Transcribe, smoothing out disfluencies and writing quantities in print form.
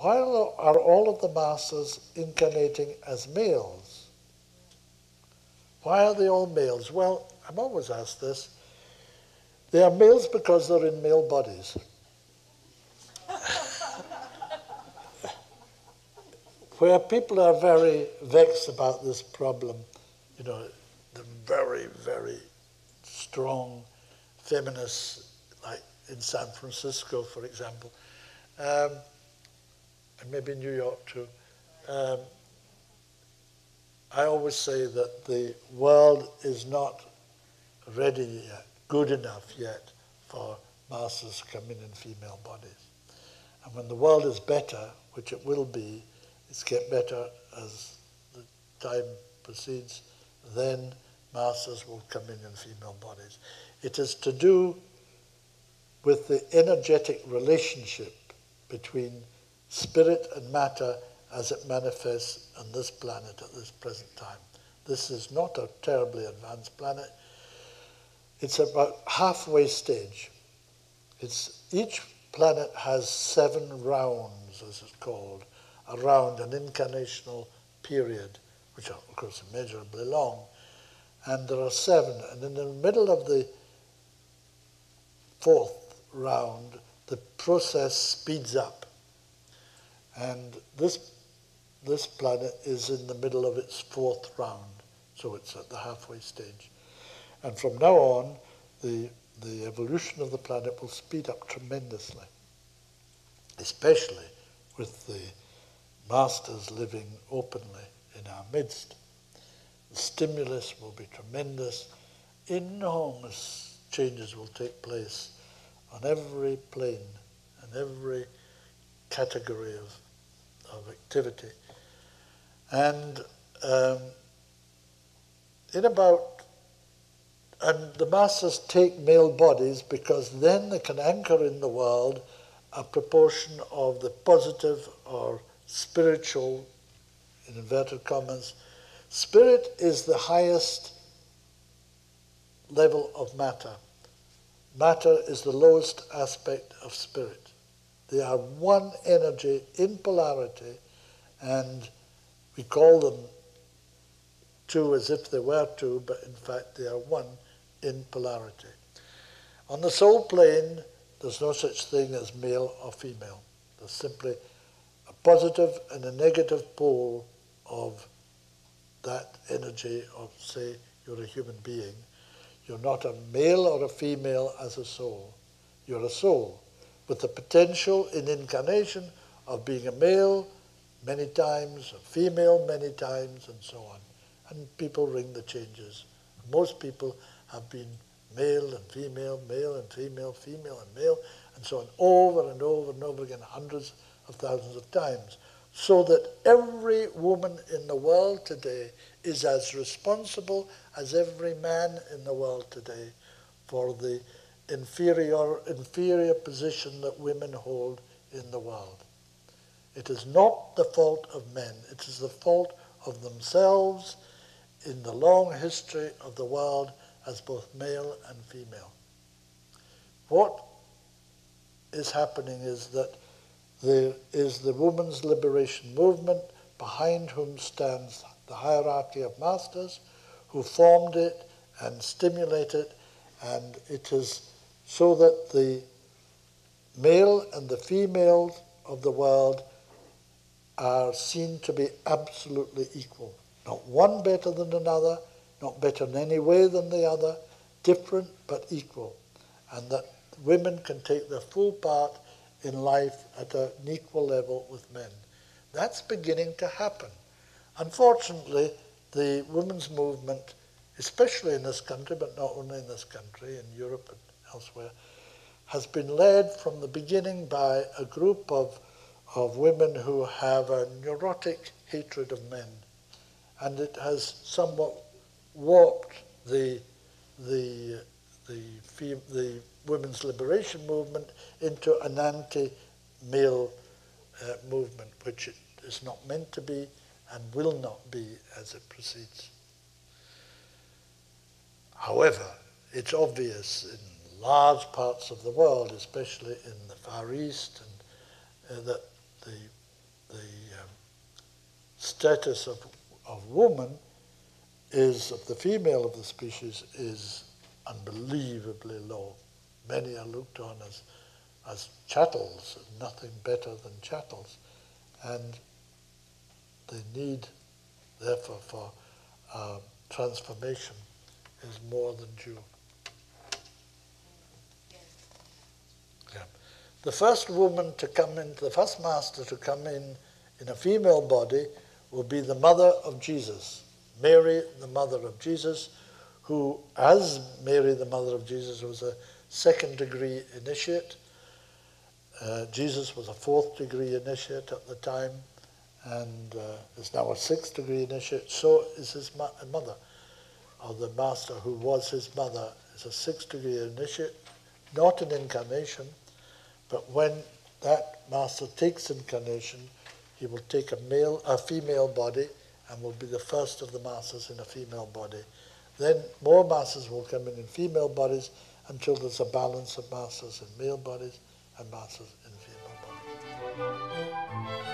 Why are all of the masters incarnating as males? Why are they all males? Well, I'm always asked this. They are males because they're in male bodies. Where people are very vexed about this problem, you know, the very, very strong feminists, like in San Francisco, for example, and maybe New York too, I always say that the world is not ready yet, good enough yet, for masters to come in female bodies. And when the world is better, which it will be, it's get better as the time proceeds, then masters will come in female bodies. It is to do with the energetic relationship between spirit and matter as it manifests on this planet at this present time. This is not a terribly advanced planet. It's about halfway stage. Each planet has 7 rounds, as it's called, around an incarnational period, which are, of course, immeasurably long. And there are 7. And in the middle of the 4th round, the process speeds up. And this planet is in the middle of its 4th round, so it's at the halfway stage. And from now on, the evolution of the planet will speed up tremendously, especially with the masters living openly in our midst. The stimulus will be tremendous. Enormous changes will take place on every plane and every category of activity. And and the masters take male bodies because then they can anchor in the world a proportion of the positive or spiritual, in inverted commas. Spirit is the highest level of matter. Matter is the lowest aspect of spirit. They are one energy in polarity, and we call them two as if they were two, but in fact they are one in polarity. On the soul plane, there's no such thing as male or female. There's simply a positive and a negative pole of that energy of, say, you're a human being. You're not a male or a female as a soul. You're a soul with the potential in incarnation of being a male many times, a female many times, and so on. And people ring the changes. Most people have been male and female, female and male, and so on, over and over and over again, hundreds of thousands of times, so that every woman in the world today is as responsible as every man in the world today for the inferior position that women hold in the world. It is not the fault of men, it is the fault of themselves in the long history of the world as both male and female. What is happening is that there is the women's liberation movement, behind whom stands the hierarchy of masters who formed it and stimulated, and it is so that the male and the female of the world are seen to be absolutely equal. Not one better than another, not better in any way than the other, different but equal. And that women can take their full part in life at an equal level with men. That's beginning to happen. Unfortunately, the women's movement, especially in this country, but not only in this country, in Europe and elsewhere, has been led from the beginning by a group of women who have a neurotic hatred of men. And it has somewhat warped the women's liberation movement into an anti-male movement, which it is not meant to be and will not be as it proceeds. However, it's obvious in large parts of the world, especially in the Far East, and that the status of woman is, of the female of the species, is unbelievably low. Many are looked on as chattels, nothing better than chattels. And the need, therefore, for transformation is more than due. Yeah. The first woman to come in, the first master to come in a female body will be the mother of Jesus, Mary, the mother of Jesus, who, as Mary, the mother of Jesus, was a second-degree initiate. Jesus was a fourth-degree initiate at the time, and is now a sixth-degree initiate. So is his mother, or the master who was his mother, is a sixth-degree initiate, not an incarnation, but when that master takes incarnation, he will take a female body, and will be the first of the masters in a female body. Then more masters will come in female bodies until there's a balance of masters in male bodies and masters in female bodies.